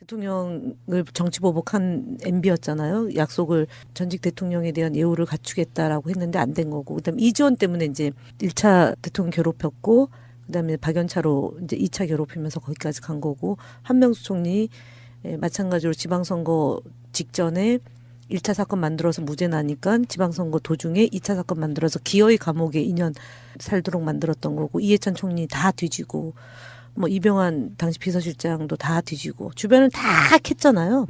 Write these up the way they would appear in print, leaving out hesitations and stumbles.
대통령을 정치보복한 MB였잖아요. 약속을 전직 대통령에 대한 예우를 갖추겠다라고 했는데 안 된 거고. 그다음에 이지원 때문에 이제 1차 대통령 괴롭혔고, 그다음에 박연차로 이제 2차 괴롭히면서 거기까지 간 거고, 한명수 총리 마찬가지로 지방선거 직전에 1차 사건 만들어서 무죄 나니까 지방선거 도중에 2차 사건 만들어서 기어이 감옥에 2년 살도록 만들었던 거고, 이해찬 총리 다 뒤지고, 뭐 이병환 당시 비서실장도 다 뒤지고 주변을 다 캤잖아요.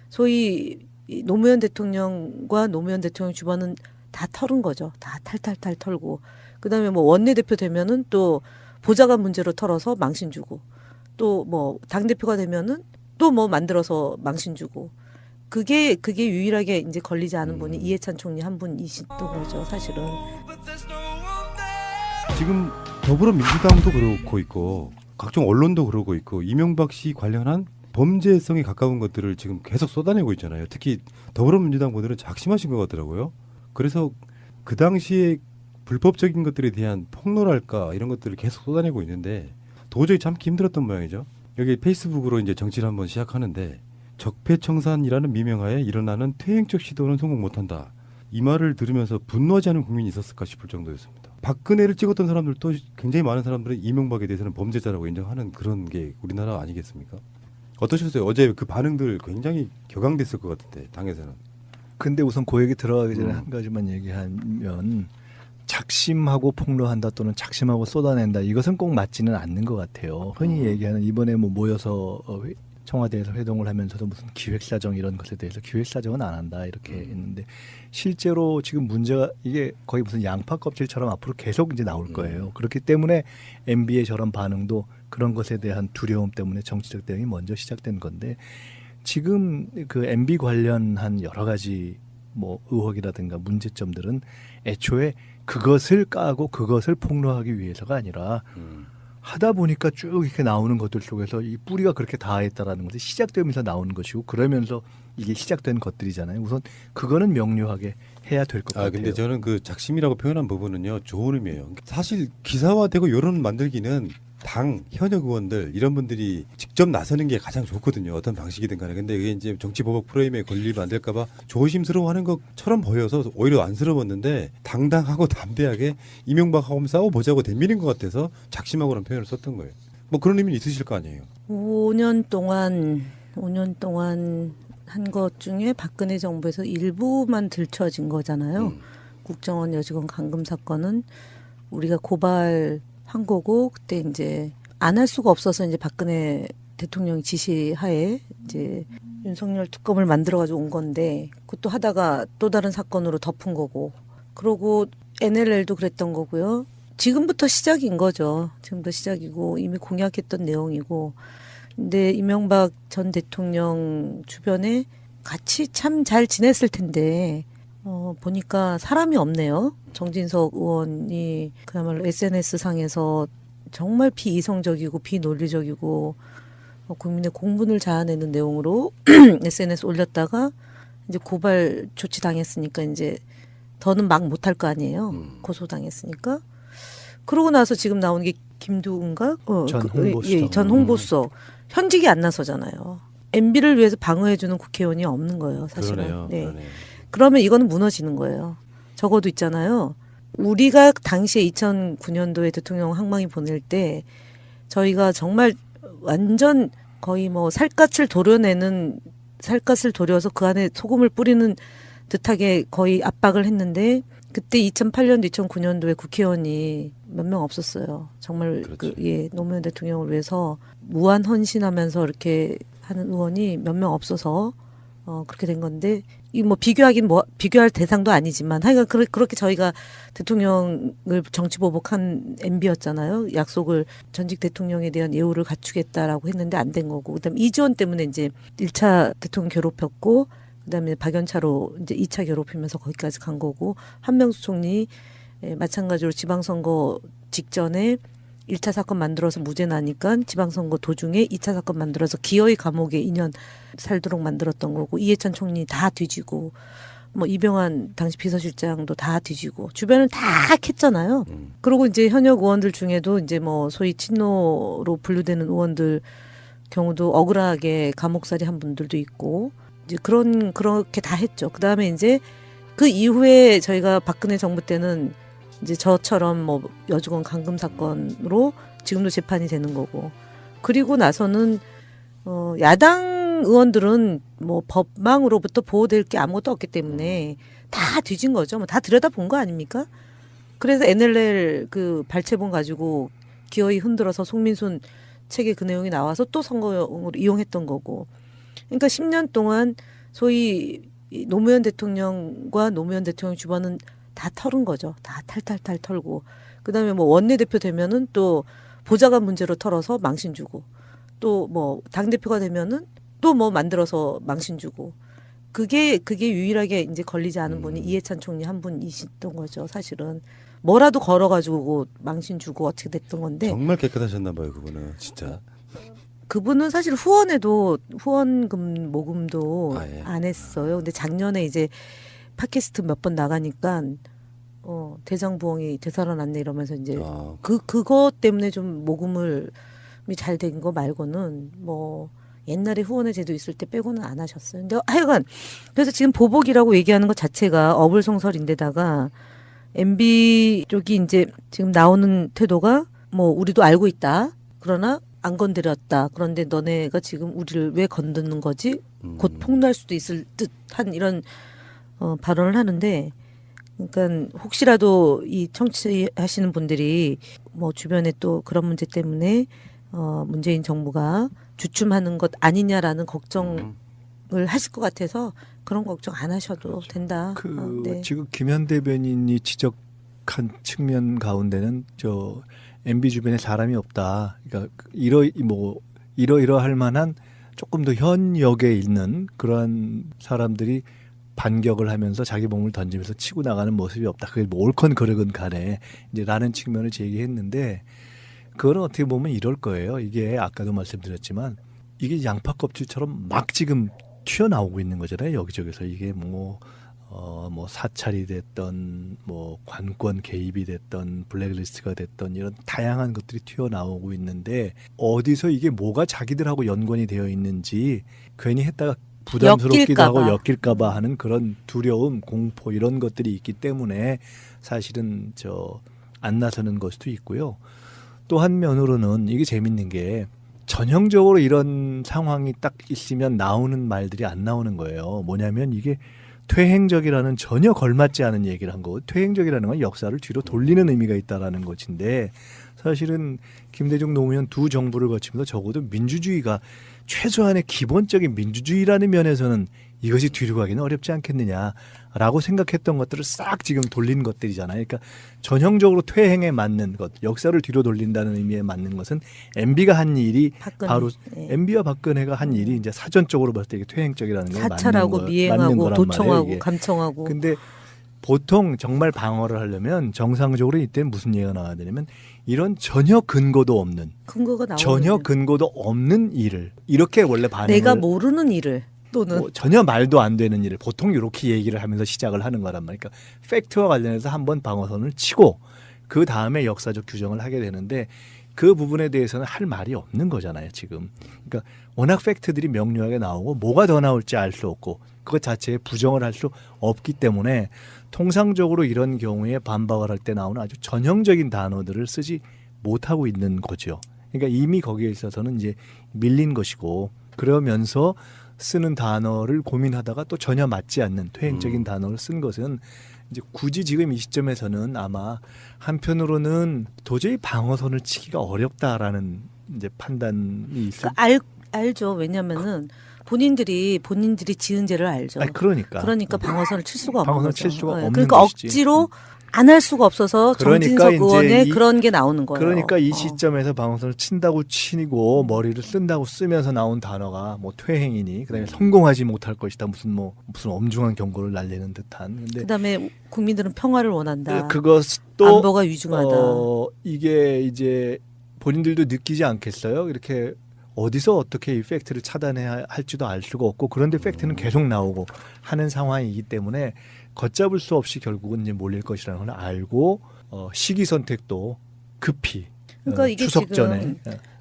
소위 노무현 대통령과 노무현 대통령 주변은 다 털은 거죠. 다 탈탈탈 털고, 그다음에 뭐 원내대표 되면은 또 보좌관 문제로 털어서 망신 주고, 또 뭐 당대표가 되면은 또 뭐 만들어서 망신 주고, 그게 유일하게 이제 걸리지 않은 분이 이해찬 총리 한 분이시던 거죠, 사실은. 지금 더불어민주당도 그러고 있고 각종 언론도 그러고 있고 이명박 씨 관련한 범죄성에 가까운 것들을 지금 계속 쏟아내고 있잖아요. 특히 더불어민주당 분들은 작심하신 것 같더라고요. 그래서 그 당시에 불법적인 것들에 대한 폭로랄까 이런 것들을 계속 쏟아내고 있는데 도저히 참기 힘들었던 모양이죠. 여기 페이스북으로 이제 정치를 한번 시작하는데 적폐청산이라는 미명하에 일어나는 퇴행적 시도는 성공 못한다. 이 말을 들으면서 분노하지 않은 국민이 있었을까 싶을 정도였습니다. 박근혜를 찍었던 사람들도 굉장히 많은 사람들은 이명박에 대해서는 범죄자라고 인정하는 그런 게 우리나라 아니겠습니까? 어떠셨어요? 어제 그 반응들 굉장히 격앙됐을 것 같은데 당에서는. 근데 우선 그 얘기 들어가기 전에 한 가지만 얘기하면 작심하고 폭로한다 또는 작심하고 쏟아낸다 이것은 꼭 맞지는 않는 것 같아요. 흔히 얘기하는 이번에 뭐 모여서 청와대에서 회동을 하면서도 무슨 기획사정 이런 것에 대해서 기획사정은 안 한다 이렇게 했는데 실제로 지금 문제가 이게 거의 무슨 양파 껍질처럼 앞으로 계속 이제 나올 거예요. 그렇기 때문에 MB의 저런 반응도 그런 것에 대한 두려움 때문에 정치적 대응이 먼저 시작된 건데 지금 그 MB 관련한 여러 가지 뭐 의혹이라든가 문제점들은 애초에 그것을 까고 그것을 폭로하기 위해서가 아니라 하다 보니까 쭉 이렇게 나오는 것들 속에서 이 뿌리가 그렇게 닿아있다라는 것이 시작되면서 나오는 것이고 그러면서 이게 시작된 것들이잖아요. 우선 그거는 명료하게 해야 될 것 같아요. 근데 저는 그 작심이라고 표현한 부분은요 좋은 의미예요. 사실 기사화되고 여론 만들기는 당 현역 의원들 이런 분들이 직접 나서는 게 가장 좋거든요. 어떤 방식이든 간에. 근데 이게 이제 정치보복 프레임에 걸리면 안 될까 봐 조심스러워하는 것처럼 보여서 오히려 안쓰러웠는데 당당하고 담대하게 이명박하고 싸워보자고 덤비는 것 같아서 작심하고라는 표현을 썼던 거예요. 뭐 그런 의미는 있으실 거 아니에요. 5년 동안 한 것 중에 박근혜 정부에서 일부만 들춰진 거잖아요. 국정원 여직원 감금 사건은 우리가 고발한 거고, 그때 이제 안 할 수가 없어서 이제 박근혜 대통령 지시하에 이제 윤석열 특검을 만들어가지고 온 건데, 그것도 하다가 또 다른 사건으로 덮은 거고, 그러고 NLL도 그랬던 거고요. 지금부터 시작인 거죠. 지금부터 시작이고 이미 공약했던 내용이고. 근데 이명박 전 대통령 주변에 같이 참 잘 지냈을 텐데 보니까 사람이 없네요. 정진석 의원이 그야말로 SNS 상에서 정말 비이성적이고 비논리적이고 국민의 공분을 자아내는 내용으로 SNS 올렸다가 이제 고발 조치 당했으니까 이제 더는 막 못할 거 아니에요. 고소당했으니까. 그러고 나서 지금 나오는 게 김두은가? 전 홍보수석. 예, 전 홍보수석. 현직이 안 나서잖아요. MB를 위해서 방어해주는 국회의원이 없는 거예요, 사실은. 그러네요. 네. 그러네요. 그러면 이거는 무너지는 거예요. 적어도 있잖아요. 우리가 당시에 2009년도에 대통령 항망이 보낼 때 저희가 정말 완전 거의 뭐 살갗을 도려서 그 안에 소금을 뿌리는 듯하게 거의 압박을 했는데 그때 2008년도, 2009년도에 국회의원이 몇 명 없었어요. 정말 그렇죠. 노무현 대통령을 위해서 무한 헌신하면서 이렇게 하는 의원이 몇 명 없어서 그렇게 된 건데 이 뭐 비교할 대상도 아니지만 하여간 그렇게 저희가 대통령을 정치보복한 MB였잖아요. 약속을 전직 대통령에 대한 예우를 갖추겠다라고 했는데 안 된 거고, 그다음에 이지원 때문에 이제 1차 대통령 괴롭혔고, 그다음에 박연차로 이제 2차 괴롭히면서 거기까지 간 거고, 한명수 총리 마찬가지로 지방선거 직전에 1차 사건 만들어서 무죄 나니까 지방선거 도중에 2차 사건 만들어서 기어이 감옥에 2년 살도록 만들었던 거고, 이해찬 총리 다 뒤지고, 뭐 이병환 당시 비서실장도 다 뒤지고 주변을 다 캤잖아요. 그리고 이제 현역 의원들 중에도 이제 뭐 소위 친노로 분류되는 의원들 경우도 억울하게 감옥살이 한 분들도 있고 이제 그렇게 다 했죠. 그 다음에 이제 그 이후에 저희가 박근혜 정부 때는 이제 저처럼 뭐 여직원 감금 사건으로 지금도 재판이 되는 거고 그리고 나서는 야당 의원들은 뭐 법망으로부터 보호될 게 아무것도 없기 때문에 다 뒤진 거죠. 뭐 다 들여다본 거 아닙니까? 그래서 NLL 그 발췌본 가지고 기어이 흔들어서 송민순 책에 그 내용이 나와서 또 선거용으로 이용했던 거고. 그러니까 10년 동안 소위 노무현 대통령과 노무현 대통령 주변은 다 털은 거죠. 다 탈탈탈 털고. 그다음에 뭐 원내대표 되면은 또 보좌관 문제로 털어서 망신 주고. 또 뭐 당대표가 되면은 또 뭐 만들어서 망신 주고. 그게 유일하게 이제 걸리지 않은 분이 이해찬 총리 한 분이셨던 거죠. 사실은. 뭐라도 걸어가지고 망신 주고 어떻게 됐던 건데. 정말 깨끗하셨나 봐요, 그분은 진짜. 그분은 사실 후원에도 후원금 모금도 예. 안 했어요. 근데 작년에 이제 팟캐스트 몇 번 나가니까 대장부엉이 되살아났네 이러면서 이제 그거 때문에 좀 모금을 잘 된 거 말고는 뭐 옛날에 후원의 제도 있을 때 빼고는 안 하셨어요. 근데 하여간 그래서 지금 보복이라고 얘기하는 것 자체가 어불성설인데다가 MB 쪽이 이제 지금 나오는 태도가 뭐 우리도 알고 있다. 그러나 안 건드렸다. 그런데 너네가 지금 우리를 왜 건드는 거지? 곧 폭로할 수도 있을 듯한 이런 발언을 하는데 그러니까 혹시라도 이 청취하시는 분들이 뭐 주변에 또 그런 문제 때문에 문재인 정부가 주춤하는 것 아니냐라는 걱정을 하실 것 같아서 그런 걱정 안 하셔도 된다. 네. 지금 김현 대변인이 지적한 측면 가운데는 저 MB 주변에 사람이 없다. 그러니까 이러할 만한 조금 더 현역에 있는 그러한 사람들이 반격을 하면서 자기 몸을 던지면서 치고 나가는 모습이 없다. 그게 뭐 옳건 그르건 간에 이제 라는 측면을 제기했는데 그거는 어떻게 보면 이럴 거예요. 이게 아까도 말씀드렸지만 이게 양파 껍질처럼 막 지금 튀어나오고 있는 거잖아요. 여기저기서 이게 뭐 사찰이 됐던 뭐 관권 개입이 됐던 블랙리스트가 됐던 이런 다양한 것들이 튀어나오고 있는데 어디서 이게 뭐가 자기들하고 연관이 되어 있는지 괜히 했다가 부담스럽기도 하고 엮일까봐 하는 그런 두려움, 공포 이런 것들이 있기 때문에 사실은 안 나서는 걸 수도 있고요. 또 한 면으로는 이게 재밌는 게 전형적으로 이런 상황이 딱 있으면 나오는 말들이 안 나오는 거예요. 뭐냐면 이게 퇴행적이라는 전혀 걸맞지 않은 얘기를 한 거고 퇴행적이라는 건 역사를 뒤로 돌리는 의미가 있다라는 것인데 사실은 김대중 노무현 두 정부를 거치면서 적어도 민주주의가 최소한의 기본적인 민주주의라는 면에서는 이것이 뒤로 가기는 어렵지 않겠느냐라고 생각했던 것들을 싹 지금 돌린 것들이잖아요. 그러니까 전형적으로 퇴행에 맞는 것, 역사를 뒤로 돌린다는 의미에 맞는 것은 MB가 한 일이 바로 MB와 박근혜가 한 일이 이제 사전적으로 봤을 때 이게 퇴행적이라는 걸 사찰하고 미행하고 도청하고 말이에요, 감청하고. 근데 보통 정말 방어를 하려면 정상적으로 이때는 무슨 얘기가 나와야 되냐면 이런 전혀 근거도 없는 전혀 근거도 없는 일을 이렇게 원래 반응을 내가 모르는 일을 또는 전혀 말도 안 되는 일을 보통 이렇게 얘기를 하면서 시작을 하는 거란 말이에요. 그러니까 팩트와 관련해서 한번 방어선을 치고 그 다음에 역사적 규정을 하게 되는데 그 부분에 대해서는 할 말이 없는 거잖아요. 지금. 그러니까 워낙 팩트들이 명료하게 나오고 뭐가 더 나올지 알 수 없고 그것 자체에 부정을 할 수 없기 때문에 통상적으로 이런 경우에 반박을 할 때 나오는 아주 전형적인 단어들을 쓰지 못하고 있는 거죠. 그러니까 이미 거기에 있어서는 이제 밀린 것이고 그러면서 쓰는 단어를 고민하다가 또 전혀 맞지 않는 퇴행적인 단어를 쓴 것은 이제 굳이 지금 이 시점에서는 아마 한편으로는 도저히 방어선을 치기가 어렵다라는 이제 판단이 있을. 알죠. 왜냐면은 본인들이 지은 죄를 알죠. 그러니까 방어선을 칠 수가 없는 방어선을 거죠. 칠 수가 없는 그러니까 것이지. 억지로 안 할 수가 없어서 정진석 의원의 그런 게 나오는 거예요. 그러니까 이 시점에서 방어선을 친다고 치고 머리를 쓴다고 쓰면서 나온 단어가 뭐 퇴행이니 그다음에 성공하지 못할 것이다 무슨 엄중한 경고를 날리는 듯한. 근데 그다음에 국민들은 평화를 원한다. 그것도 안보가 위중하다. 이게 이제 본인들도 느끼지 않겠어요? 이렇게 어디서 어떻게 이 팩트를 차단해야 할지도 알 수가 없고 그런데 팩트는 계속 나오고 하는 상황이기 때문에 걷잡을 수 없이 결국은 이제 몰릴 것이라는 걸 알고 시기 선택도 급히 그러니까 이게 추석 지금 전에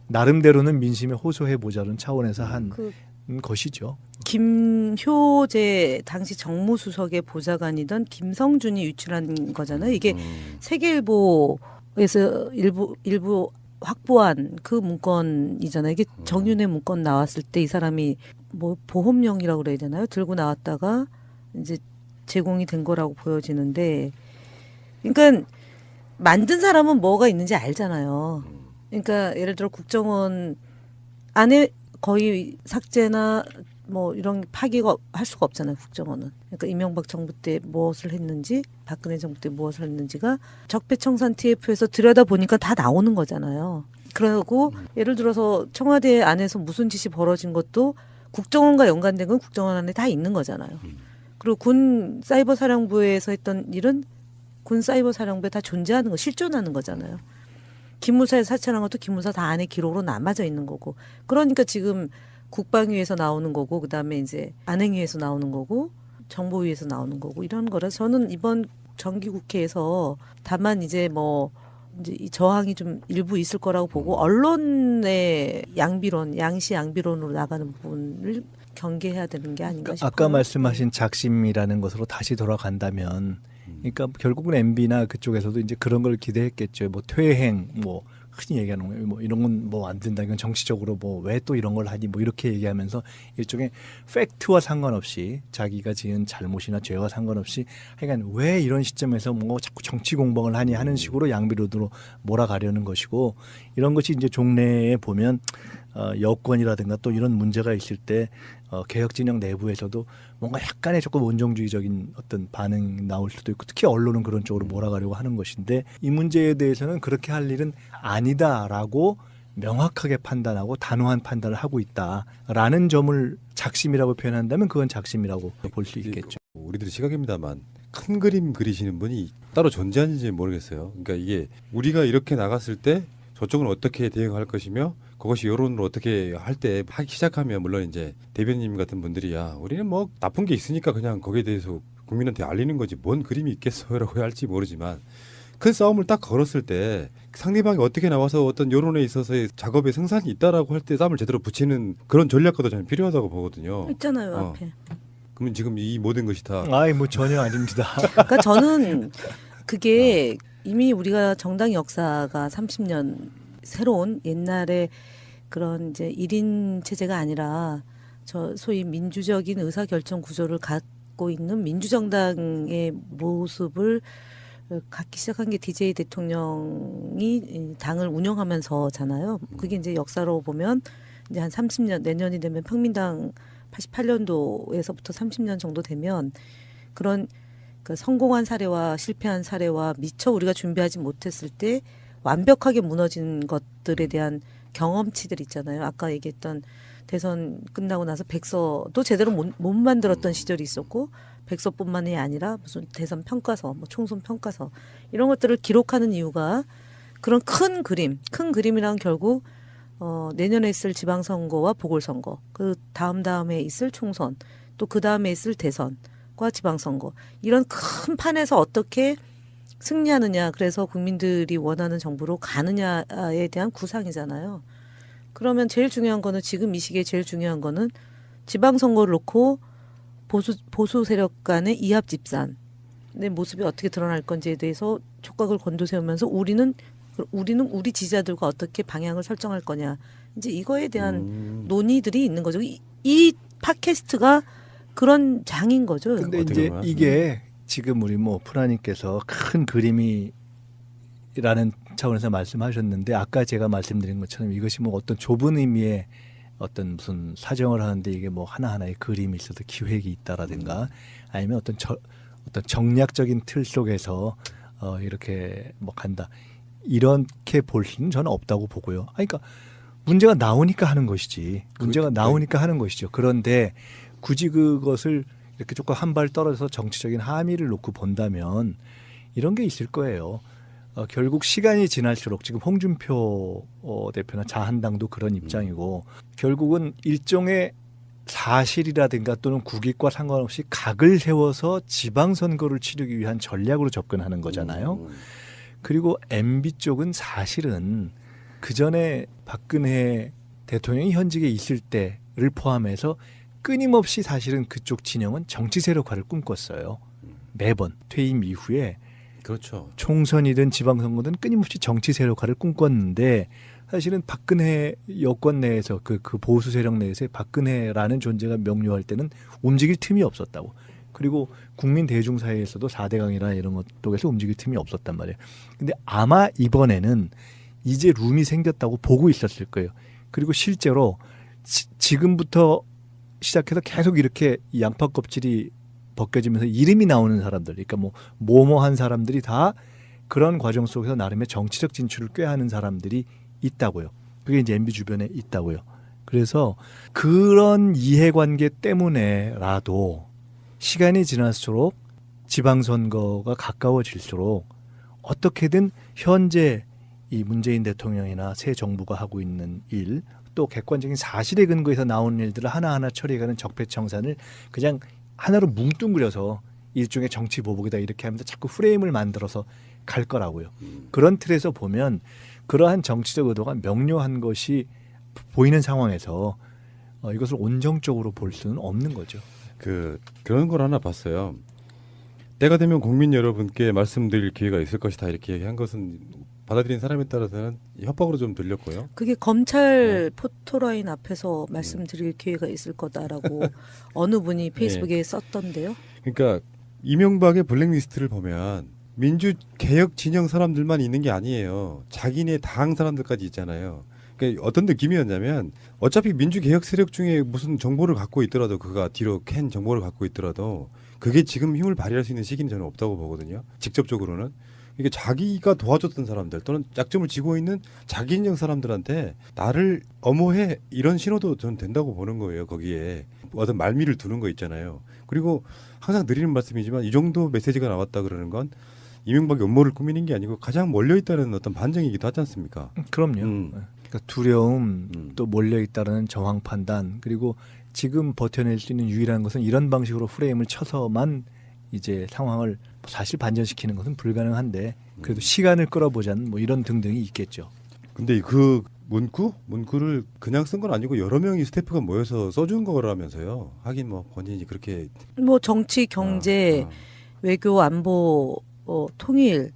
나름대로는 민심에 호소해 보자는 차원에서 한 그 것이죠. 김효재 당시 정무수석의 보좌관이던 김성준이 유출한 거잖아요. 이게 세계일보에서 일부 확보한 그 문건이잖아요. 이게 정윤회 문건 나왔을 때 이 사람이 뭐 보험령이라고 그래야 되나요? 들고 나왔다가 이제 제공이 된 거라고 보여지는데, 그러니까 만든 사람은 뭐가 있는지 알잖아요. 그러니까 예를 들어 국정원 안에 거의 삭제나 뭐 이런 파기가 할 수가 없잖아요. 국정원은. 그러니까 이명박 정부 때 무엇을 했는지, 박근혜 정부 때 무엇을 했는지가 적폐청산 TF에서 들여다 보니까 다 나오는 거잖아요. 그러고 예를 들어서 청와대 안에서 무슨 짓이 벌어진 것도 국정원과 연관된 건 국정원 안에 다 있는 거잖아요. 그리고 군 사이버 사령부에서 했던 일은 군 사이버 사령부에 다 존재하는 거, 실존하는 거잖아요. 기무사에 사찰한 것도 기무사 다 안에 기록으로 남아져 있는 거고. 그러니까 지금 국방위에서 나오는 거고, 그다음에 이제 안행위에서 나오는 거고, 정보위에서 나오는 거고, 이런 거라서 저는 이번 정기국회에서 다만 이제 뭐 이제 이 저항이 좀 일부 있을 거라고 보고, 언론의 양비론, 양시 양비론으로 나가는 부분을 경계해야 되는 게 아닌가 싶어요. 아까 말씀하신 작심이라는 것으로 다시 돌아간다면, 그러니까 결국은 MB나 그쪽에서도 이제 그런 걸 기대했겠죠. 뭐 퇴행, 뭐 흔히 얘기하는 뭐 이런 건 뭐 안 된다. 이건 정치적으로 뭐 왜 또 이런 걸 하니 뭐 이렇게 얘기하면서 일종의 팩트와 상관없이 자기가 지은 잘못이나 죄와 상관없이 하여간 왜 이런 시점에서 뭐 자꾸 정치 공방을 하니 하는 식으로 양비론으로 몰아가려는 것이고, 이런 것이 이제 종래에 보면 여권이라든가 또 이런 문제가 있을 때 개혁 진영 내부에서도 뭔가 약간의 조금 원정주의적인 어떤 반응이 나올 수도 있고, 특히 언론은 그런 쪽으로 몰아가려고 하는 것인데, 이 문제에 대해서는 그렇게 할 일은 아니다라고 명확하게 판단하고 단호한 판단을 하고 있다라는 점을 작심이라고 표현한다면 그건 작심이라고 볼 수 있겠죠. 우리들의 시각입니다만 큰 그림 그리시는 분이 따로 존재하는지 모르겠어요. 그러니까 이게 우리가 이렇게 나갔을 때 저쪽은 어떻게 대응할 것이며 그것이 여론으로 어떻게 할 때 하기 시작하면 물론 이제 대변인 같은 분들이야 우리는 뭐 나쁜 게 있으니까 그냥 거기에 대해서 국민한테 알리는 거지 뭔 그림이 있겠어요라고 할지 모르지만 큰 싸움을 딱 걸었을 때 상대방이 어떻게 나와서 어떤 여론에 있어서의 작업에 승산이 있다라고 할 때 싸움을 제대로 붙이는 그런 전략가도 저는 필요하다고 보거든요. 있잖아요, 앞에. 그러면 지금 이 모든 것이 다 아이 뭐 전혀 아닙니다. 그러니까 저는 그게 이미 우리가 정당 역사가 30년 새로운 옛날에 그런 이제 1인 체제가 아니라 저 소위 민주적인 의사결정 구조를 갖고 있는 민주정당의 모습을 갖기 시작한 게 DJ 대통령이 당을 운영하면서잖아요. 그게 이제 역사로 보면 이제 한 30년, 내년이 되면 평민당 88년도에서부터 30년 정도 되면 그런 그 성공한 사례와 실패한 사례와 미처 우리가 준비하지 못했을 때 완벽하게 무너진 것들에 대한 경험치들 있잖아요. 아까 얘기했던 대선 끝나고 나서 백서도 제대로 못 만들었던 시절이 있었고, 백서뿐만이 아니라 무슨 대선 평가서, 뭐 총선 평가서 이런 것들을 기록하는 이유가 그런 큰 그림이란 결국 내년에 있을 지방선거와 보궐선거, 그 다음에 있을 총선, 또 그 다음에 있을 대선과 지방선거, 이런 큰 판에서 어떻게 승리하느냐, 그래서 국민들이 원하는 정부로 가느냐에 대한 구상이잖아요. 그러면 제일 중요한 거는 지금 이 시기에 제일 중요한 거는 지방선거를 놓고 보수 세력 간의 이합 집산의 모습이 어떻게 드러날 건지에 대해서 촉각을 곤두세우면서 우리는 우리 지지자들과 어떻게 방향을 설정할 거냐, 이제 이거에 대한 논의들이 있는 거죠. 이 팟캐스트가 그런 장인 거죠. 근데 이제 보면. 이게 지금 우리 뭐 프라님께서 큰 그림이라는 차원에서 말씀하셨는데, 아까 제가 말씀드린 것처럼 이것이 뭐 어떤 좁은 의미의 어떤 무슨 사정을 하는데 이게 뭐 하나하나의 그림이 있어서 기획이 있다라든가 아니면 어떤 정략적인 틀 속에서 이렇게 뭐 간다, 이렇게 볼 수는 저는 없다고 보고요. 그러니까 문제가 나오니까 하는 것이지. 문제가 나오니까 하는 것이죠. 그런데 굳이 그것을 이렇게 조금 한 발 떨어져서 정치적인 함의를 놓고 본다면 이런 게 있을 거예요. 결국 시간이 지날수록 지금 홍준표 대표나 자한당도 그런 입장이고, 결국은 일종의 사실이라든가 또는 국익과 상관없이 각을 세워서 지방선거를 치르기 위한 전략으로 접근하는 거잖아요. 그리고 MB 쪽은 사실은 그 전에 박근혜 대통령이 현직에 있을 때를 포함해서 끊임없이 사실은 그쪽 진영은 정치 세력화를 꿈꿨어요. 매번 퇴임 이후에 그렇죠. 총선이든 지방선거든 끊임없이 정치 세력화를 꿈꿨는데 사실은 박근혜 여권 내에서 그 보수 세력 내에서 박근혜라는 존재가 명료할 때는 움직일 틈이 없었다고. 그리고 국민 대중 사이에서도 4대강이나 이런 것 쪽에서 움직일 틈이 없었단 말이에요. 근데 아마 이번에는 이제 룸이 생겼다고 보고 있었을 거예요. 그리고 실제로 지금부터 시작해서 계속 이렇게 이 양파 껍질이 벗겨지면서 이름이 나오는 사람들, 그러니까 뭐뭐한 사람들이 다 그런 과정 속에서 나름의 정치적 진출을 꾀하는 사람들이 있다고요. 그게 이제 MB 주변에 있다고요. 그래서 그런 이해관계 때문에라도 시간이 지날수록 지방선거가 가까워질수록 어떻게든 현재 이 문재인 대통령이나 새 정부가 하고 있는 일, 또 객관적인 사실에 근거해서 나오는 일들을 하나하나 처리해가는 적폐청산을 그냥 하나로 뭉뚱그려서 일종의 정치 보복이다 이렇게 하면서 자꾸 프레임을 만들어서 갈 거라고요. 그런 틀에서 보면 그러한 정치적 의도가 명료한 것이 보이는 상황에서 이것을 온정적으로 볼 수는 없는 거죠. 그런 걸 하나 봤어요. 때가 되면 국민 여러분께 말씀드릴 기회가 있을 것이다 이렇게 얘기한 것은 받아들인 사람에 따라서는 협박으로 좀 들렸고요. 그게 검찰 포토라인 앞에서 말씀드릴 기회가 있을 거다라고 어느 분이 페이스북에 썼던데요. 그러니까 이명박의 블랙리스트를 보면 민주개혁 진영 사람들만 있는 게 아니에요. 자기네 당 사람들까지 있잖아요. 그러니까 어떤 느낌이었냐면 어차피 민주개혁 세력 중에 무슨 정보를 갖고 있더라도 그가 뒤로 캔 정보를 갖고 있더라도 그게 지금 힘을 발휘할 수 있는 시기는 저는 없다고 보거든요. 직접적으로는. 이게 자기가 도와줬던 사람들 또는 약점을 쥐고 있는 자기 인형 사람들한테 나를 엄호해 이런 신호도 저는 된다고 보는 거예요. 거기에 어떤 말미를 두는 거 있잖아요. 그리고 항상 드리는 말씀이지만 이 정도 메시지가 나왔다 그러는 건 이명박이 음모를 꾸미는 게 아니고 가장 몰려있다는 어떤 반증이기도 하지 않습니까? 그럼요. 그러니까 두려움, 또 몰려있다는 정황 판단, 그리고 지금 버텨낼 수 있는 유일한 것은 이런 방식으로 프레임을 쳐서만 이제 상황을 사실 반전시키는 것은 불가능한데 그래도 시간을 끌어보자는 이런 등등이 있겠죠. 근데 그 문구를 그냥 쓴 건 아니고 여러 명이 스태프가 모여서 써준 거라면서요. 하긴 본인이 그렇게 정치, 경제, 외교, 안보, 통일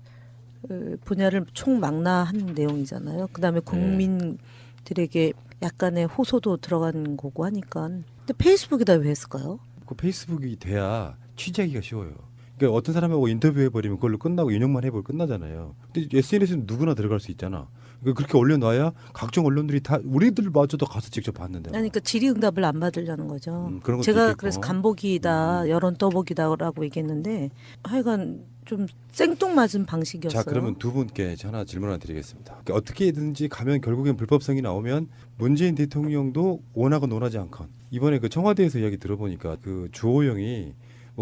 분야를 총망라한 내용이잖아요. 그다음에 국민들에게 약간의 호소도 들어간 거고 하니까. 근데 페이스북에다 왜 했을까요? 그 페이스북이 돼야 취재하기가 쉬워요. 그러니까 어떤 사람하고 인터뷰해버리면 그걸로 끝나고 인용만 해버리면 끝나잖아요. 근데 SNS는 누구나 들어갈 수 있잖아. 그렇게 올려놔야 각종 언론들이 다 우리들마저도 가서 직접 봤는데. 그러니까 질의응답을 안 받으려는 거죠. 그런 것도 제가 있겠고. 그래서 간보기다, 여론 떠보기다라고 얘기했는데 하여간 좀 생뚱맞은 방식이었어요. 자, 그러면 두 분께 하나 질문 하나 드리겠습니다. 그러니까 어떻게든지 가면 결국엔 불법성이 나오면 문재인 대통령도 원하건 원하지 않건 이번에 그 청와대에서 이야기 들어보니까 그 주호영이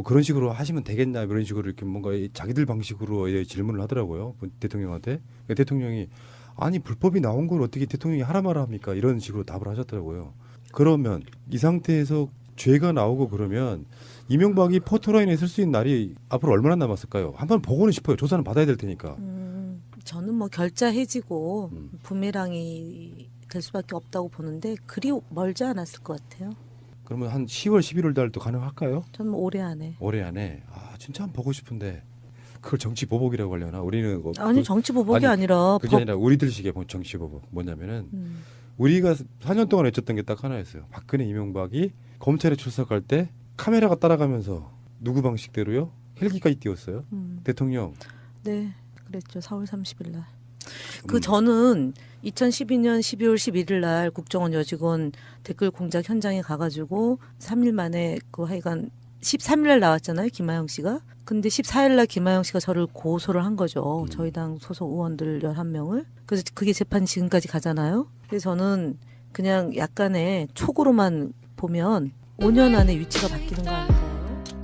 그런 식으로 하시면 되겠냐 이런 식으로 이렇게 뭔가 자기들 방식으로 질문을 하더라고요. 대통령한테. 그러니까 대통령이 아니 불법이 나온 걸 어떻게 대통령이 하라 마라 합니까? 이런 식으로 답을 하셨더라고요. 그러면 이 상태에서 죄가 나오고 그러면 이명박이 포토라인에 쓸 수 있는 날이 앞으로 얼마나 남았을까요? 한번 보고는 싶어요. 조사는 받아야 될 테니까. 저는 결자 해지고 부메랑이 될 수밖에 없다고 보는데 그리 멀지 않았을 것 같아요. 그러면 한 10월, 11월 달도 가능할까요? 저는 올해 안에. 올해 안에. 진짜 한번 보고 싶은데 그걸 정치 보복이라고 하려나? 우리는 아니 정치 보복이 아니라 그게 아니라 우리들식의 정치 보복. 뭐냐면은 우리가 4년 동안 외쳤던 게 딱 하나였어요. 박근혜, 이명박이 검찰에 출석할 때 카메라가 따라가면서 누구 방식대로요? 헬기까지 띄웠어요. 대통령. 네, 그랬죠. 4월 30일 날. 저는 2012년 12월 11일 날 국정원 여직원 댓글 공작 현장에 가가지고 3일 만에 하여간 13일 날 나왔잖아요. 김하영 씨가. 근데 14일 날 김하영 씨가 저를 고소를 한 거죠. 저희 당 소속 의원들 11명을. 그래서 그게 재판이 지금까지 가잖아요. 그래서 저는 그냥 약간의 촉으로만 보면 5년 안에 위치가 바뀌는 거 아닐까요?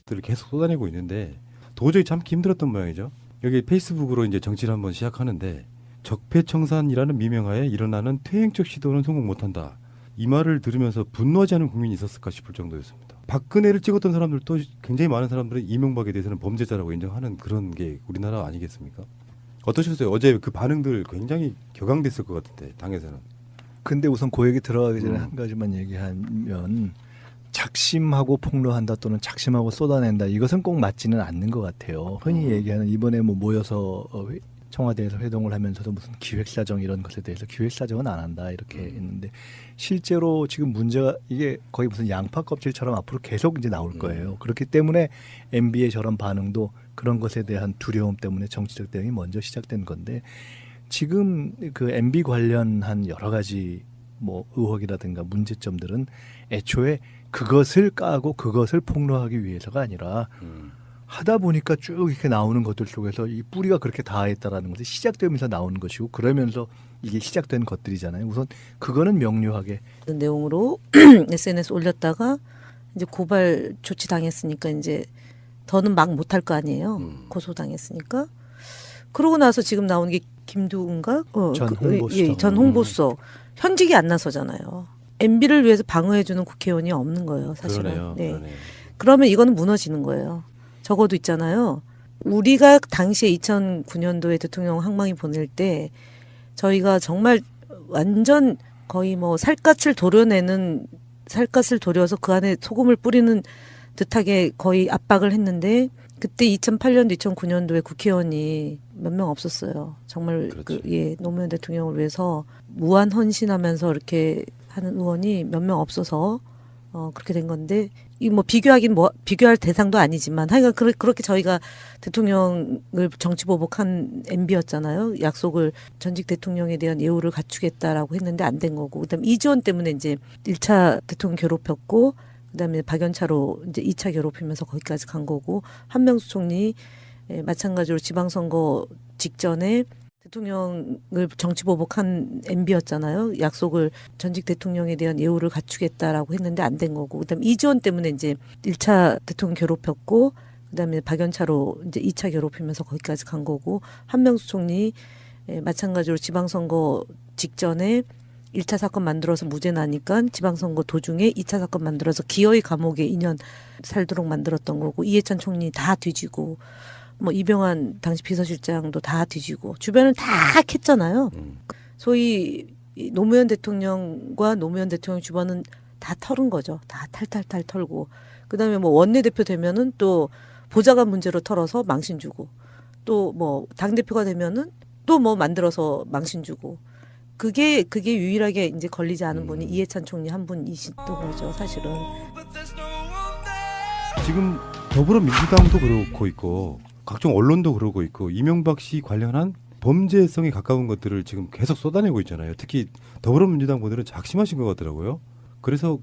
들을 계속 쏟아내고 있는데 도저히 참기 힘들었던 모양이죠. 여기 페이스북으로 이제 정치를 한번 시작하는데 적폐청산이라는 미명하에 일어나는 퇴행적 시도는 성공 못한다. 이 말을 들으면서 분노하지 않은 국민이 있었을까 싶을 정도였습니다. 박근혜를 찍었던 사람들도 굉장히 많은 사람들은 이명박에 대해서는 범죄자라고 인정하는 그런 게 우리나라 아니겠습니까? 어떠셨어요? 어제 그 반응들 굉장히 격앙됐을 것 같은데 당에서는. 근데 우선 그 얘기 들어가기 전에 한 가지만 얘기하면 작심하고 폭로한다 또는 작심하고 쏟아낸다 이것은 꼭 맞지는 않는 것 같아요. 흔히 얘기하는 이번에 뭐 모여서 청와대에서 회동을 하면서도 무슨 기획사정 이런 것에 대해서 기획사정은 안 한다 이렇게 했는데 실제로 지금 문제가 이게 거의 무슨 양파 껍질처럼 앞으로 계속 이제 나올 거예요. 그렇기 때문에 MB의 저런 반응도 그런 것에 대한 두려움 때문에 정치적 대응이 먼저 시작된 건데 지금 그 MB 관련한 여러 가지 뭐 의혹이라든가 문제점들은 애초에 그것을 까고 그것을 폭로하기 위해서가 아니라 하다 보니까 쭉 이렇게 나오는 것들 속에서 이 뿌리가 그렇게 닿아있다라는 것이 시작되면서 나오는 것이고 그러면서 이게 시작된 것들이잖아요. 우선 그거는 명료하게 그 내용으로 SNS 올렸다가 이제 고발 조치 당했으니까 이제 더는 막 못할 거 아니에요. 고소 당했으니까. 그러고 나서 지금 나오는 게 김두은가? 전 홍보수석. 예, 전 홍보수석. 현직이 안 나서잖아요. MB를 위해서 방어해주는 국회의원이 없는 거예요, 사실은. 그러네요. 네. 그러네. 그러면 이거는 무너지는 거예요. 적어도 있잖아요. 우리가 당시에 2009년도에 대통령 항망이 보낼 때 저희가 정말 완전 거의 뭐 살갗을 도려서 그 안에 소금을 뿌리는 듯하게 거의 압박을 했는데 그때 2008년도, 2009년도에 국회의원이 몇 명 없었어요. 정말 그렇지. 노무현 대통령을 위해서 무한 헌신하면서 이렇게 하는 의원이 몇 명 없어서 그렇게 된 건데 이 뭐 비교할 대상도 아니지만 하여간 그렇게 저희가 대통령을 정치 보복한 MB였잖아요. 약속을 전직 대통령에 대한 예우를 갖추겠다라고 했는데 안 된 거고 그다음에 이지원 때문에 이제 1차 대통령 괴롭혔고 그다음에 박연차로 이제 2차 괴롭히면서 거기까지 간 거고 한명수 총리 마찬가지로 지방선거 직전에 대통령을 정치 보복한 MB였잖아요. 약속을 전직 대통령에 대한 예우를 갖추겠다라고 했는데 안 된 거고 그다음에 이지원 때문에 이제 1차 대통령 괴롭혔고 그다음에 박연차로 이제 2차 괴롭히면서 거기까지 간 거고 한명수 총리 마찬가지로 지방선거 직전에 1차 사건 만들어서 무죄 나니까 지방선거 도중에 2차 사건 만들어서 기어이 감옥에 2년 살도록 만들었던 거고 이해찬 총리 다 뒤지고 뭐 이병환 당시 비서실장도 다 뒤지고 주변을 다 캤잖아요. 소위 노무현 대통령과 노무현 대통령 주변은 다 털은 거죠. 다 탈탈탈 털고 그다음에 뭐 원내대표 되면은 또 보좌관 문제로 털어서 망신 주고 또 뭐 당대표가 되면은 또 뭐 만들어서 망신 주고 그게 유일하게 이제 걸리지 않은 분이 이해찬 총리 한 분이시던 거죠, 사실은. 지금 더불어민주당도 그러고 있고 각종 언론도 그러고 있고 이명박 씨 관련한 범죄성에 가까운 것들을 지금 계속 쏟아내고 있잖아요. 특히 더불어민주당 분들은 작심하신 것 같더라고요. 그래서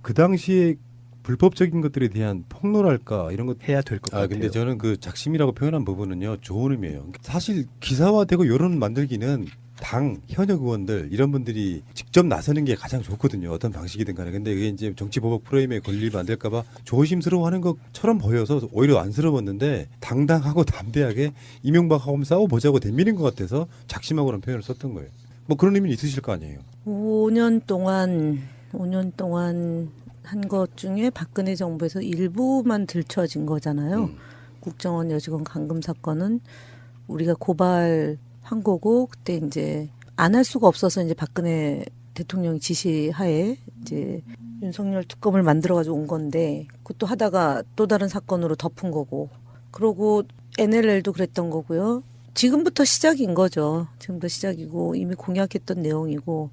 그 당시에 불법적인 것들에 대한 폭로랄까 이런 것 해야 될 것 같아요. 근데 저는 그 작심이라고 표현한 부분은요 좋은 의미예요. 사실 기사화되고 여론 만들기는 당 현역 의원들 이런 분들이 직접 나서는 게 가장 좋거든요. 어떤 방식이든 간에. 근데 이게 이제 정치 보복 프레임에 걸리면 안 될까봐 조심스러워하는 것처럼 보여서 오히려 안쓰러웠는데 당당하고 담대하게 이명박하고 싸워보자고 덤비는 것 같아서 작심하고라는 표현을 썼던 거예요. 뭐 그런 의미는 있으실 거 아니에요. 5년 동안 한 것 중에 박근혜 정부에서 일부만 들춰진 거잖아요. 국정원 여직원 감금 사건은 우리가 고발한 거고 그때 이제 안 할 수가 없어서 이제 박근혜 대통령 지시하에 이제 윤석열 특검을 만들어가지고 온 건데 그것도 하다가 또 다른 사건으로 덮은 거고 그러고 NLL도 그랬던 거고요. 지금부터 시작인 거죠. 지금부터 시작이고 이미 공약했던 내용이고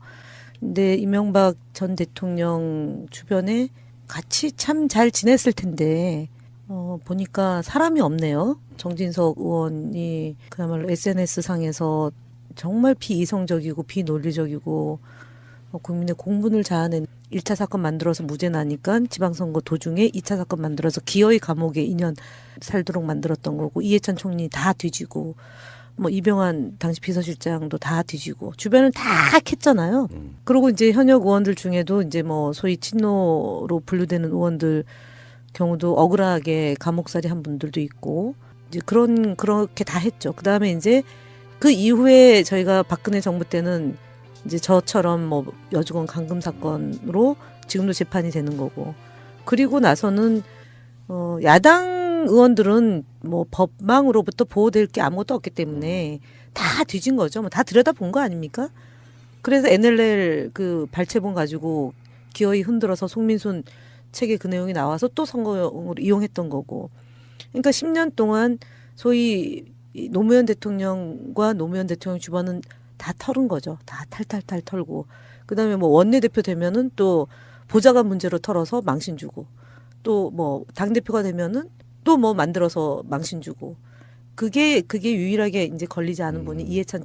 근데 이명박 전 대통령 주변에 같이 참 잘 지냈을 텐데 보니까 사람이 없네요. 정진석 의원이 그야말로 SNS 상에서 정말 비이성적이고 비논리적이고 국민의 공분을 자아낸 1차 사건 만들어서 무죄 나니까 지방선거 도중에 2차 사건 만들어서 기어이 감옥에 2년 살도록 만들었던 거고 이해찬 총리 다 뒤지고 뭐 이병환 당시 비서실장도 다 뒤지고 주변을 다 캤잖아요. 그리고 이제 현역 의원들 중에도 이제 뭐 소위 친노로 분류되는 의원들 경우도 억울하게 감옥살이 한 분들도 있고 이제 그렇게 다 했죠. 그다음에 이제 그 이후에 저희가 박근혜 정부 때는 이제 저처럼 뭐 여직원 감금 사건으로 지금도 재판이 되는 거고 그리고 나서는 야당 의원들은 뭐 법망으로부터 보호될 게 아무것도 없기 때문에 다 뒤진 거죠. 뭐 다 들여다본 거 아닙니까? 그래서 NLL 그 발췌본 가지고 기어이 흔들어서 송민순 책에 그 내용이 나와서 또 선거용으로 이용했던 거고. 그러니까 10년 동안 소위 이 노무현 대통령과 노무현 대통령 주변은 다 털은 거죠. 다 탈탈탈 털고. 그다음에 뭐 원내대표 되면은 또 보좌관 문제로 털어서 망신 주고. 또 뭐 당대표가 되면은 또 뭐 만들어서 망신 주고. 그게 유일하게 이제 걸리지 않은 분이 이해찬